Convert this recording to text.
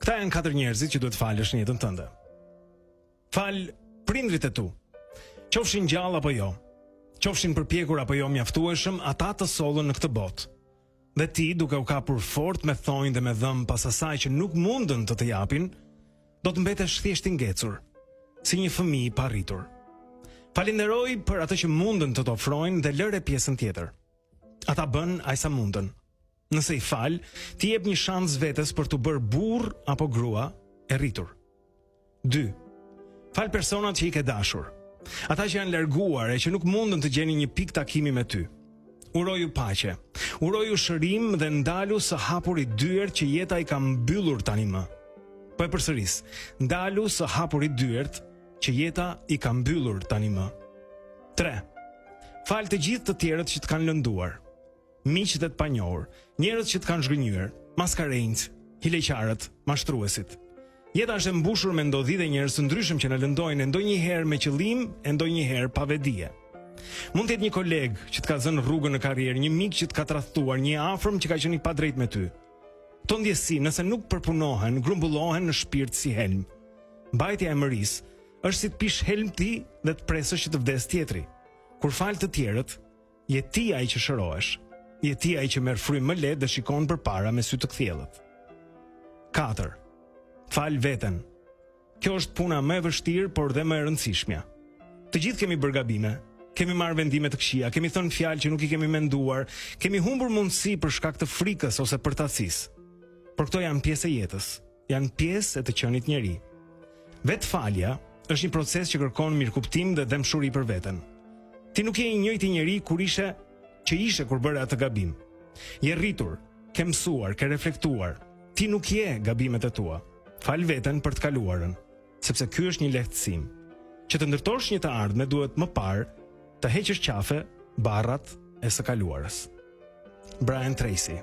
Këta janë 4 njerëzit që duhet falësh në jetën tënde. Fal prindrit e tu. Qofshin gjallë apo jo. Qofshin përpjekur apo jo mjaftueshëm, ata të sollën në këtë botë. Dhe ti, duke u kapur fort me thonjë dhe me dhëm pas asaj që nuk mundën të japin, do të mbetesh thjesht i ngecur, si një fëmijë i parritur. Falenderoj për atë që mundën të të ofrojnë dhe lëre pjesën tjetër. Ata bën aq sa mundën. Nëse i fal, ti jep një shans vetes për të bërë burr apo grua e rritur. 2. Fal personat që i ke dashur. Ata që janë larguar e që nuk mundën të gjeni një pikë takimi me ty. Uroju paqe. Uroju shërim dhe ndalu së hapur i dyert që jeta i ka mbyllur tani më. Po e përsëris, ndalu së hapur i dyert që jeta i ka mbyllur tani më. 3. Fal të gjithë të tjerët që të kanë lënduar. Miqtë e të panjohur, njerëzit që të kanë zhgënjur, maskarejnët, hileqarët, mashtruesit. Jeta është e mbushur me ndodhi dhe njerëz të ndryshëm që na lëndojnë ndonjëherë me qëllim e ndonjëherë pa vedije. Mund të jetë një koleg që të ka zënë rrugën në karrierë, një mik që të ka tradhtuar, një afërm që ka qenë i padrejtë me ty. Këto ndjesi, nëse nuk përpunohen, grumbullohen në shpirt si helm. Mbajtja e mërisë është si të pish helm ti dhe të presësh që të vdes tjetri. Kur fal të tjerët, je ti ai që shërohesh. Je ti ai që merr frymë më lehtë dhe shikon përpara me sy të kthjellët. 4. Fal veten. Kjo është puna më e vështirë, por dhe më e rëndësishmja. Të gjithë kemi bërë gabime, kemi marrë vendime të këqija, kemi thënë fjalë që nuk i kemi menduar, kemi humbur mundësi për shkak të frikës ose përtacisë. Por këto janë pjesë e jetës, janë pjesë e të qenit njeri. Vetfalja është një proces që kërkon mirëkuptim dhe dëmshuri për veten. Ti nuk je i njëjti njeri kur ishe kur bëre atë gabim. Je rritur, ke mësuar, ke reflektuar. Ti nuk je gabimet e tua. Fal veten për të kaluarën, sepse ky është një lehtësim. Që të ndërtosh një të ardhme duhet më parë të heqësh qafe barrat e së kaluarës. Brian Tracy.